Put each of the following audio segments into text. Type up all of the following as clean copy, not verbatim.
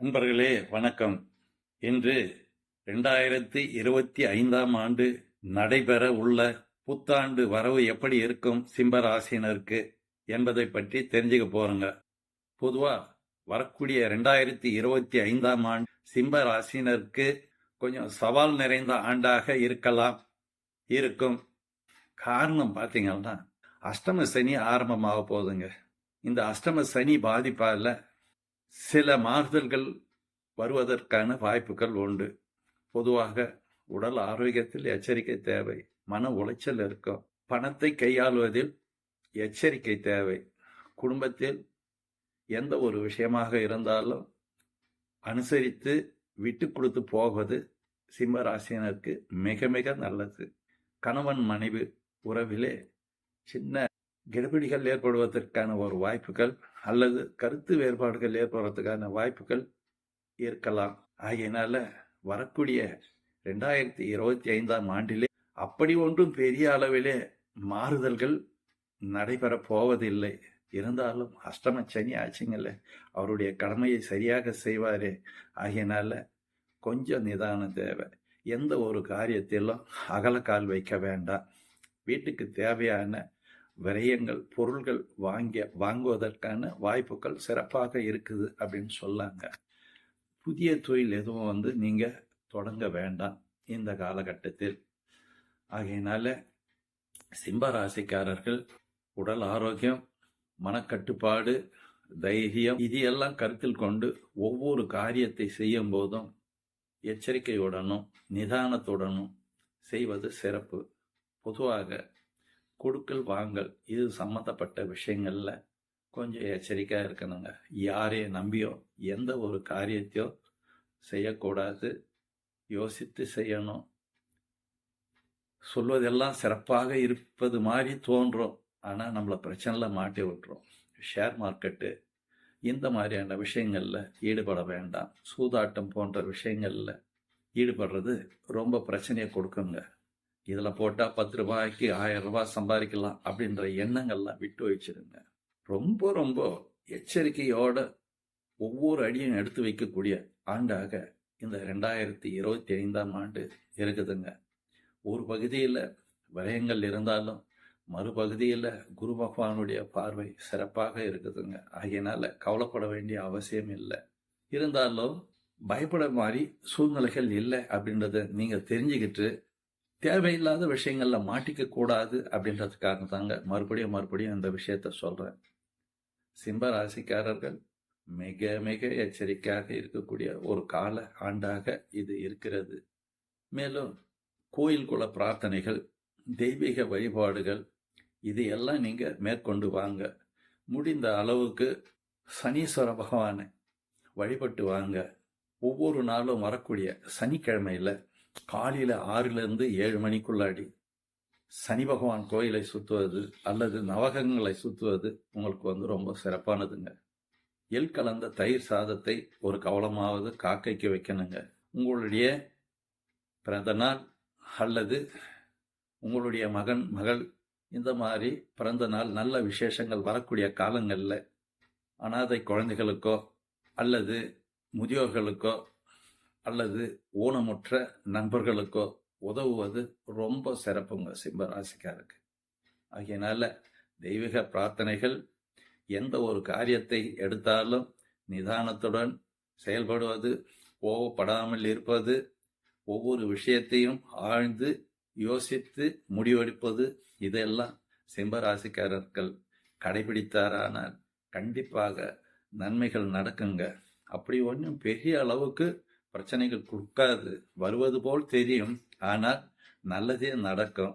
நண்பர்களே வணக்கம். இன்று 2025ஆம் ஆண்டு நடைபெற உள்ள புத்தாண்டு வரவு எப்படி இருக்கும் சிம்ம ராசினருக்கு என்பதை பற்றி தெரிஞ்சுக்க போறோங்க. பொதுவா வரக்கூடிய 2025ஆம் ஆண்டு சிம்ம ராசினருக்கு கொஞ்சம் சவால் நிறைந்த ஆண்டாக இருக்கும். காரணம் பார்த்தீங்கன்னா அஷ்டம சனி ஆரம்பமாக போகுதுங்க. இந்த அஷ்டம சனி பாதிப்பால சில மாறுதல்கள் வருவதற்கான வாய்ப்புகள் உண்டு. பொதுவாக உடல் ஆரோக்கியத்தில் எச்சரிக்கை தேவை. மன உளைச்சல் இருக்கும். பணத்தை கையாளுவதில் எச்சரிக்கை தேவை. குடும்பத்தில் எந்த ஒரு விஷயமாக இருந்தாலும் அனுசரித்து விட்டு கொடுத்து போவது சிம்ம ராசினருக்கு மிக மிக நல்லது. கணவன் மனைவி உறவிலே சின்ன கெடுபிடிகள் ஏற்படுவதற்கான ஒரு வாய்ப்புகள் அல்லது கருத்து வேறுபாடுகள் ஏற்படுறதுக்கான வாய்ப்புகள் இருக்கலாம். ஆகையினால வரக்கூடிய 2025ஆம் ஆண்டிலே அப்படி ஒன்றும் பெரிய அளவிலே மாறுதல்கள் நடைபெற போவதில்லை. இருந்தாலும் அஷ்டம சனி ஆச்சுங்கல்ல, அவருடைய கடமையை சரியாக செய்வாரே. ஆகையினால கொஞ்சம் நிதானம் தேவை. எந்த ஒரு காரியத்திலும் அகலக்கால் வைக்க வேண்டாம். வீட்டுக்கு தேவையான விரயங்கள் பொருள்கள் வாங்குவதற்கான வாய்ப்புகள் சிறப்பாக இருக்குது அப்படின்னு சொல்லாங்க. புதிய தொழில் எதுவும் நீங்க தொடங்க வேண்டாம் இந்த காலகட்டத்தில். ஆகையினால சிம்ம ராசிக்காரர்கள் உடல் ஆரோக்கியம், மனக்கட்டுப்பாடு, தைரியம் இதையெல்லாம் கருத்தில் கொண்டு ஒவ்வொரு காரியத்தை செய்யும் போதும் எச்சரிக்கையுடனும் நிதானத்துடனும் செய்வது சிறப்பு. பொதுவாக கொடுக்கல் வாங்கல் இது சம்மந்தப்பட்ட விஷயங்கள்ல கொஞ்சம் எச்சரிக்கையா இருக்கணுங்க. யாரையும் நம்பியோ எந்த ஒரு காரியத்தையோ செய்யக்கூடாது. யோசித்து செய்யணும். சொல்வதெல்லாம் சிறப்பாக இருப்பது மாதிரி தோன்றும், ஆனா நம்மளை பிரச்சனைல மாட்டி விட்டுரும். ஷேர் மார்க்கெட்டு இந்த மாதிரியான விஷயங்கள்ல ஈடுபட வேண்டாம். சூதாட்டம் போன்ற விஷயங்கள்ல ஈடுபடுறது ரொம்ப பிரச்சனையை கொடுக்குங்க. இதில் போட்டால் 10 ரூபாய்க்கு 1000 ரூபாய் சம்பாதிக்கலாம் அப்படின்ற எண்ணங்கள்லாம் விட்டு வச்சிருங்க. ரொம்ப ரொம்ப எச்சரிக்கையோட ஒவ்வொரு அடியும் எடுத்து வைக்கக்கூடிய ஆண்டாக இந்த 2025ஆம் ஆண்டு இருக்குதுங்க. ஒரு பகுதியில் விரயங்கள் இருந்தாலும் மறுபகுதியில் குரு பகவானுடைய பார்வை சிறப்பாக இருக்குதுங்க. ஆகையினால கவலைப்பட வேண்டிய அவசியம் இல்லை. இருந்தாலும் பயப்பட மாதிரி சூழ்நிலைகள் இல்லை அப்படின்றத நீங்கள் தெரிஞ்சுக்கிட்டு தேவையில்லாத விஷயங்கள்ல மாட்டிக்க கூடாது அப்படின்றதுக்காக தாங்க மறுபடியும் இந்த விஷயத்த சொல்றேன். சிம்ம ராசிக்காரர்கள் மிக மிக எச்சரிக்கையாக இருக்கக்கூடிய ஒரு கால ஆண்டாக இது இருக்கிறது. மேலும் கோயில் குல பிரார்த்தனைகள், தெய்வீக வழிபாடுகள் இது எல்லாம் நீங்க மேற்கொண்டு வாங்க. முடிந்த அளவுக்கு சனீஸ்வர பகவானை வழிபட்டு வாங்க. ஒவ்வொரு நாளும் வரக்கூடிய சனிக்கிழமையில காலையில் 6லிருந்து 7 மணிக்குள்ளாடி சனி பகவான் கோயிலை சுற்றுவது அல்லது நவகங்களை சுற்றுவது உங்களுக்கு ரொம்ப சிறப்பானதுங்க. எள் கலந்த தயிர் சாதத்தை ஒரு கவலமாவது காக்கைக்கு வைக்கணுங்க. உங்களுடைய பிறந்த நாள் அல்லது உங்களுடைய மகன் மகள் இந்த மாதிரி பிறந்த நாள் நல்ல விசேஷங்கள் வரக்கூடிய காலங்களில் அனாதை குழந்தைகளுக்கோ அல்லது முதியோர்களுக்கோ அல்லது ஊனமுற்ற நண்பர்களுக்கோ உதவுவது ரொம்ப சிறப்புங்க சிம்ம ராசிக்காருக்கு. ஆகையினால தெய்வீக பிரார்த்தனைகள், எந்த ஒரு காரியத்தை எடுத்தாலும் நிதானத்துடன் செயல்படுவது, கோவப்படாமல் இருப்பது, ஒவ்வொரு விஷயத்தையும் ஆழ்ந்து யோசித்து முடிவெடுப்பது இதெல்லாம் சிம்ம ராசிக்காரர்கள் கடைபிடித்தாரானால் கண்டிப்பாக நன்மைகள் நடக்குங்க. அப்படி ஒன்றும் பெரிய அளவுக்கு பிரச்சனைகள் கொடுக்காது. வருவது போல் தெரியும், ஆனால் நல்லதே நடக்கும்.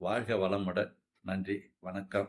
வாழ்க வளமுடன். நன்றி, வணக்கம்.